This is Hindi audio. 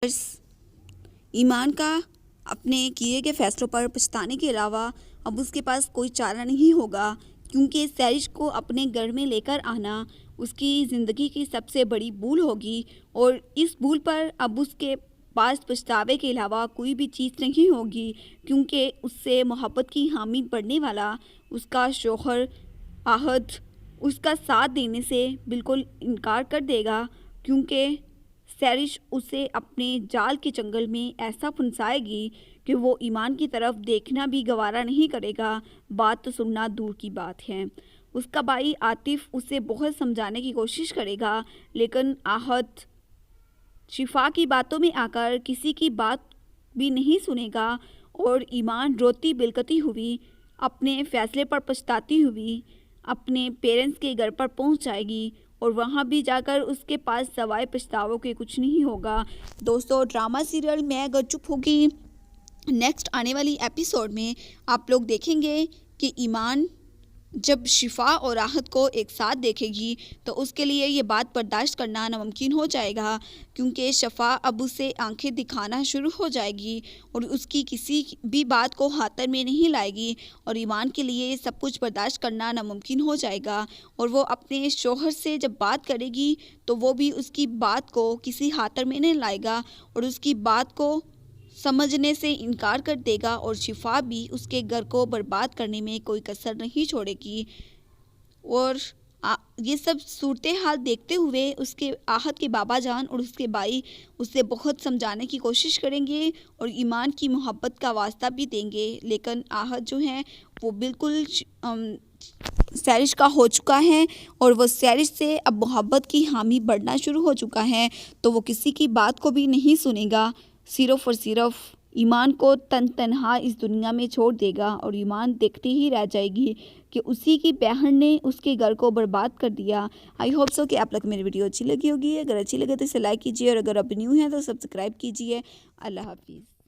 ईमान का अपने किए गए फैसलों पर पछताने के अलावा अब उसके पास कोई चारा नहीं होगा, क्योंकि सैरिश को अपने घर में लेकर आना उसकी ज़िंदगी की सबसे बड़ी भूल होगी और इस भूल पर अब उसके पास पछतावे के अलावा कोई भी चीज़ नहीं होगी, क्योंकि उससे मोहब्बत की हामी बढ़ने वाला उसका शौहर आहद उसका साथ देने से बिल्कुल इनकार कर देगा, क्योंकि सैरिश उसे अपने जाल के जंगल में ऐसा फंसाएगी कि वो ईमान की तरफ देखना भी गवारा नहीं करेगा। बात तो सुनना दूर की बात है। उसका भाई आतिफ उसे बहुत समझाने की कोशिश करेगा, लेकिन आहद शिफा की बातों में आकर किसी की बात भी नहीं सुनेगा और ईमान रोती बिलकती हुई अपने फैसले पर पछताती हुई अपने पेरेंट्स के घर पर पहुंच जाएगी और वहां भी जाकर उसके पास सवाए पछतावों के कुछ नहीं होगा। दोस्तों, ड्रामा सीरियल मैं अगर चुप होगी नेक्स्ट आने वाली एपिसोड में आप लोग देखेंगे कि ईमान जब शिफा और राहत को एक साथ देखेगी तो उसके लिए ये बात बर्दाश्त करना नामुमकिन हो जाएगा, क्योंकि शिफा अब उसे आंखें दिखाना शुरू हो जाएगी और उसकी किसी भी बात को हाथ में नहीं लाएगी और ईमान के लिए सब कुछ बर्दाश्त करना नामुमकिन हो जाएगा। और वो अपने शौहर से जब बात करेगी तो वो भी उसकी बात को किसी हाथ में नहीं लाएगा और उसकी बात को समझने से इनकार कर देगा और शिफा भी उसके घर को बर्बाद करने में कोई कसर नहीं छोड़ेगी। और ये सब सूरत हाल देखते हुए उसके आहत के बाबा जान और उसके भाई उसे बहुत समझाने की कोशिश करेंगे और ईमान की मोहब्बत का वास्ता भी देंगे, लेकिन आहत जो है वो बिल्कुल सैरिश का हो चुका है और वो सैरिश से अब मोहब्बत की हामी बढ़ना शुरू हो चुका है, तो वो किसी की बात को भी नहीं सुनेगा, सिर्फ और सिर्फ ईमान को तन्हा इस दुनिया में छोड़ देगा और ईमान देखती ही रह जाएगी कि उसी की बहन ने उसके घर को बर्बाद कर दिया। आई होप सो कि आप लोग मेरी वीडियो अच्छी लगी होगी। अगर अच्छी लगे तो इसे लाइक कीजिए और अगर अब न्यू है तो सब्सक्राइब कीजिए। अल्लाह हाफिज़।